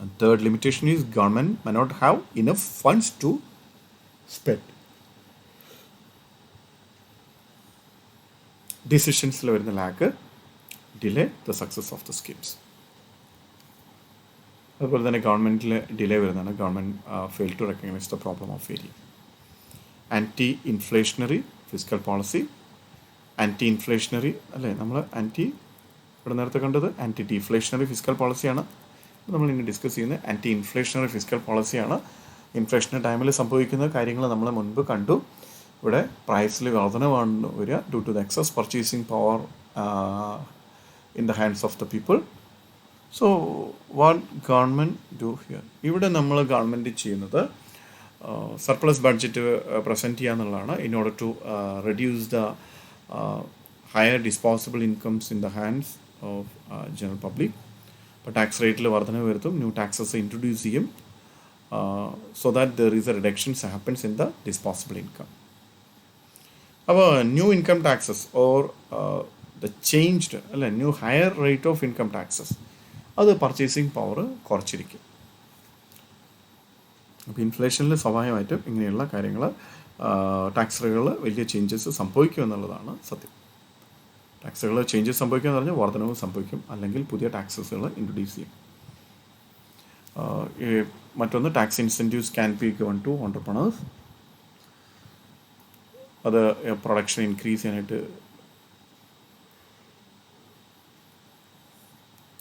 And third limitation is government may not have enough funds to spend. Decisions വരുന്ന lack delay the success of the schemes. അതുപോലെ തന്നെ ഗവൺമെൻറ്റിൽ delay വരുന്നതാണ്. Government fail to recognise the problem of area. Anti inflationary fiscal policy. Anti inflationary അല്ലേ, നമ്മൾ ഇവിടെ നേരത്തെ കണ്ടത് ആൻറ്റി ഡിഫ്ലേഷണറി ഫിസ്ക്കൽ പോളിസിയാണ്. നമ്മൾ ഇനി ഡിസ്കസ് ചെയ്യുന്നത് ആൻറ്റി ഇൻഫ്ലേഷണറി ഫിസ്ക്കൽ പോളിസിയാണ്. ഇൻഫ്ലേഷൻ്റെ ടൈമിൽ സംഭവിക്കുന്ന കാര്യങ്ങൾ നമ്മൾ മുൻപ് കണ്ടു. ഇവിടെ പ്രൈസിൽ വർധനവാണ് വരിക due to the excess purchasing power in the hands of the people. So what government do here, ഇവിടെ നമ്മൾ ഗവൺമെൻറ് ചെയ്യുന്നത് സർപ്ലസ് ബഡ്ജറ്റ് പ്രസൻറ്റ് ചെയ്യുക എന്നുള്ളതാണ്. In order to reduce the higher disposable incomes in the hands of general public. ഇപ്പോൾ tax റേറ്റിൽ വർധന വരുത്തും, new taxes introduce ചെയ്യും, so that there is a reductions happens in the disposable income. അപ്പോൾ new income taxes or the changed അല്ലെ new higher rate of income taxes അത് purchasing power കുറച്ചിരിക്കും. അപ്പോൾ ഇൻഫ്ലേഷനിൽ സ്വാഭാവികമായിട്ടും ഇങ്ങനെയുള്ള കാര്യങ്ങൾ ടാക്സുകൾ വലിയ ചേഞ്ചസ് സംഭവിക്കും എന്നുള്ളതാണ് സത്യം. ടാക്സുകൾ ചേഞ്ചസ് സംഭവിക്കുക എന്ന് പറഞ്ഞാൽ വർധനവ് സംഭവിക്കും, അല്ലെങ്കിൽ പുതിയ ടാക്സസുകൾ ഇൻട്രൊഡ്യൂസ് ചെയ്യും. മറ്റൊന്ന് tax incentives can be given to entrepreneurs. അത് പ്രൊഡക്ഷൻ ഇൻക്രീസ് ചെയ്യാനായിട്ട്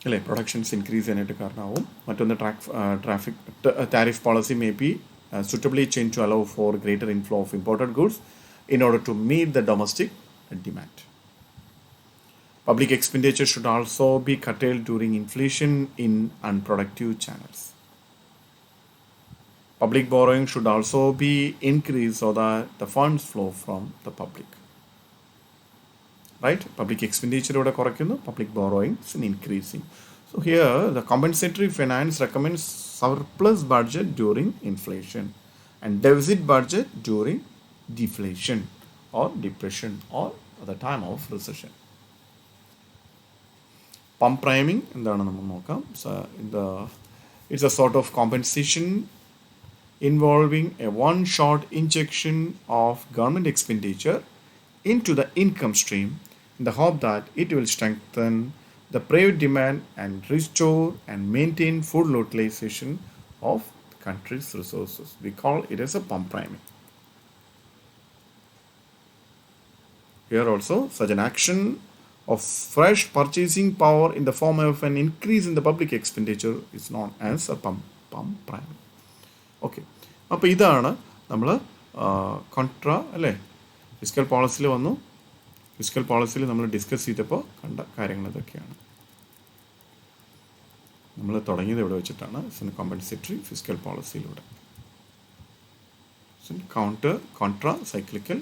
അല്ലേ, പ്രൊഡക്ഷൻസ് ഇൻക്രീസ് ചെയ്യാനായിട്ട് കാരണമാവും. മറ്റൊന്ന് traffic tariff policy may be suitably changed to allow for greater inflow of imported goods in order to meet the domestic demand. Public expenditure should also be curtailed during inflation in unproductive channels. Public borrowing should also be increased so that the funds flow from the public. Right? Public expenditure oda korakkunnu, public borrowing is increasing. So here the compensatory finance recommends surplus budget during inflation and deficit budget during deflation or depression or at the time of recession. Pump priming എന്താണ് നമ്മൾ നോക്കാം. It's a sort of compensation involving a one-shot injection of government expenditure into the income stream in the hope that it will strengthen the private demand and restore and maintain full utilization of the country's resources. We call it as a pump priming. Here also, such an action of fresh purchasing power in the form of an increase in the public expenditure is known as a pump priming. Okay. അപ്പോൾ ഇതാണ് നമ്മൾ കോൺട്ര അല്ലേ fiscal പോളിസിയിൽ വന്നു. Fiscal പോളിസിയിൽ നമ്മൾ discuss ചെയ്തപ്പോൾ കണ്ട കാര്യങ്ങൾ ഇതൊക്കെയാണ്. നമ്മൾ തുടങ്ങിയത് ഇവിടെ വെച്ചിട്ടാണ് compensatory fiscal പോളിസിയിലൂടെ. കോൺട്ര cyclical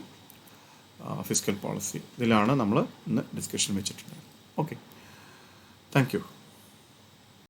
fiscal policy ഇതിലാണ് നമ്മൾ ഇന്ന് ഡിസ്കഷൻ വെച്ചിട്ടുള്ളത്. Okay, thank you.